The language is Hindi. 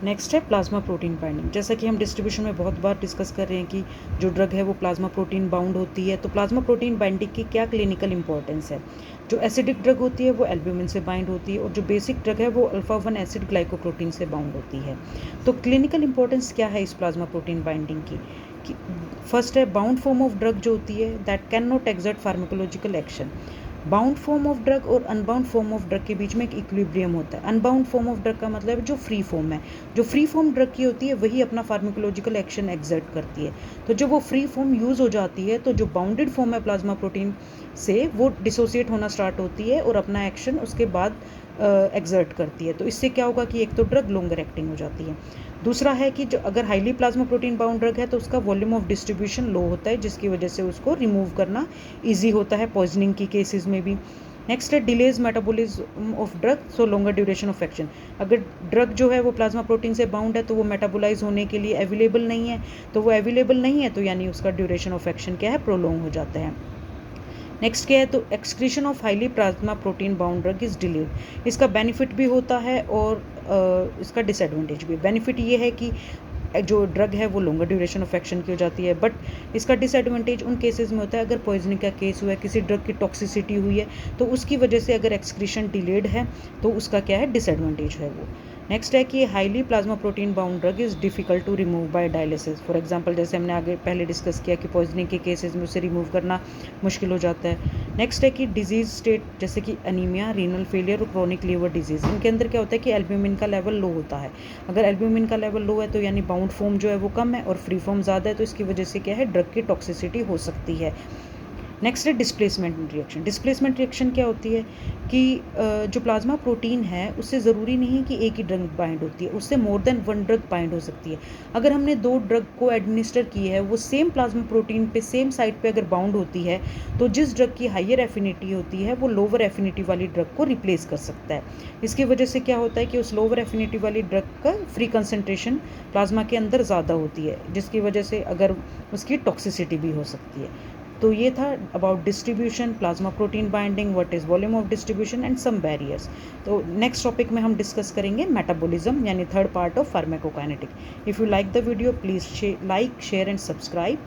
नेक्स्ट है प्लाज्मा प्रोटीन बाइंडिंग। जैसा कि हम डिस्ट्रीब्यूशन में बहुत बार डिस्कस कर रहे हैं कि जो ड्रग है वो प्लाज्मा प्रोटीन बाउंड होती है, तो प्लाज्मा प्रोटीन बाइंडिंग की क्या क्लिनिकल इंपॉर्टेंस है। जो एसिडिक ड्रग होती है वो एल्ब्यूमिन से बाइंड होती है, और जो बेसिक ड्रग है वो अल्फा 1 एसिड ग्लाइकोप्रोटीन से बाउंड होती है। तो क्लिनिकल इंपॉर्टेंस क्या है इस प्लाज्मा प्रोटीन बाइंडिंग की फर्स्ट है बाउंड फॉर्म ऑफ ड्रग जो होती है that can not exert pharmacological action. Bound form of drug और अनबाउंड फॉर्म ऑफ ड्रग के बीच में एक इक्विलिब्रियम होता है। अनबाउंड फॉर्म ऑफ ड्रग का मतलब है जो फ्री फॉर्म है, जो फ्री फॉर्म ड्रग की होती है वही अपना फार्माकोलॉजिकल एक्शन एक्सर्ट करती है। तो जब वो फ्री फॉर्म यूज़ हो जाती है तो जो बाउंडेड फॉर्म है प्लाज्मा प्रोटीन से वो डिसोसिएट होना स्टार्ट होती है और अपना एक्शन उसके बाद एक्सर्ट करती है। तो इससे क्या होगा कि एक तो ड्रग लॉन्गर एक्टिंग हो जाती है। दूसरा है कि जो अगर highly plasma protein bound drug है तो उसका वॉल्यूम ऑफ डिस्ट्रीब्यूशन लो होता है, जिसकी वजह से उसको रिमूव करना ईजी होता है पॉइजनिंग की केसेस में भी। नेक्स्ट है delays metabolism of drug, so longer duration of action. अगर ड्रग जो है वो प्लाज्मा प्रोटीन से बाउंड है तो वो मेटाबोलाइज होने के लिए अवेलेबल नहीं है, तो वो अवेलेबल नहीं है तो यानी उसका ड्यूरेशन ऑफ एक्शन क्या है, प्रोलॉन्ग हो जाता है। नेक्स्ट क्या है, तो excretion of highly plasma protein bound drug is delayed. इसका बेनिफिट भी होता है और इसका डिसएडवांटेज भी। बेनिफिट ये है कि जो ड्रग है वो लॉन्गर ड्यूरेशन ऑफ एक्शन की हो जाती है, बट इसका डिसएडवांटेज उन केसेस में होता है अगर पॉइजनिंग का केस हुआ है, किसी ड्रग की टॉक्सिसिटी हुई है, तो उसकी वजह से अगर एक्सक्रीशन डिलेड है तो उसका क्या है, डिसएडवांटेज है वो। नेक्स्ट है कि highly plasma protein bound drug is difficult to remove by dialysis. For example जैसे हमने आगे पहले डिस्कस किया कि पॉइजनिंग के केसेस में उसे रिमूव करना मुश्किल हो जाता है। नेक्स्ट है कि डिजीज स्टेट जैसे कि अनीमिया, रीनल फेलियर और क्रोनिक लीवर डिजीज़, इनके अंदर क्या होता है कि एल्ब्यूमिन का लेवल लो होता है। अगर एल्ब्यूमिन का लेवल लो है तो यानी बाउंड फॉर्म जो है वो कम है और फ्री फॉर्म ज़्यादा है, तो इसकी वजह से क्या है, ड्रग की टॉक्सिसिटी हो सकती है। नेक्स्ट है डिस्प्लेसमेंट रिएक्शन। डिस्प्लेसमेंट रिएक्शन क्या होती है कि जो प्लाज्मा प्रोटीन है उससे ज़रूरी नहीं कि एक ही ड्रग बाइंड होती है, उससे more than one drug bind हो सकती है। अगर हमने दो ड्रग को एडमिनिस्टर की है, वो सेम प्लाज्मा प्रोटीन पे सेम साइट पे अगर बाउंड होती है, तो जिस ड्रग की हाइयर एफिनिटी होती है वो लोअर एफिनिटी वाली ड्रग को रिप्लेस कर सकता है। इसकी वजह से क्या होता है कि उस लोअर एफिनिटी वाली ड्रग का फ्री कंसनट्रेशन प्लाज्मा के अंदर ज़्यादा होती है, जिसकी वजह से अगर उसकी टॉक्सिसिटी भी हो सकती है। तो ये था about distribution, plasma protein binding, what is volume of distribution and some barriers. तो नेक्स्ट टॉपिक में हम डिस्कस करेंगे मेटाबॉलिज्म यानी third part of pharmacokinetic. If you like the video please like, share and subscribe.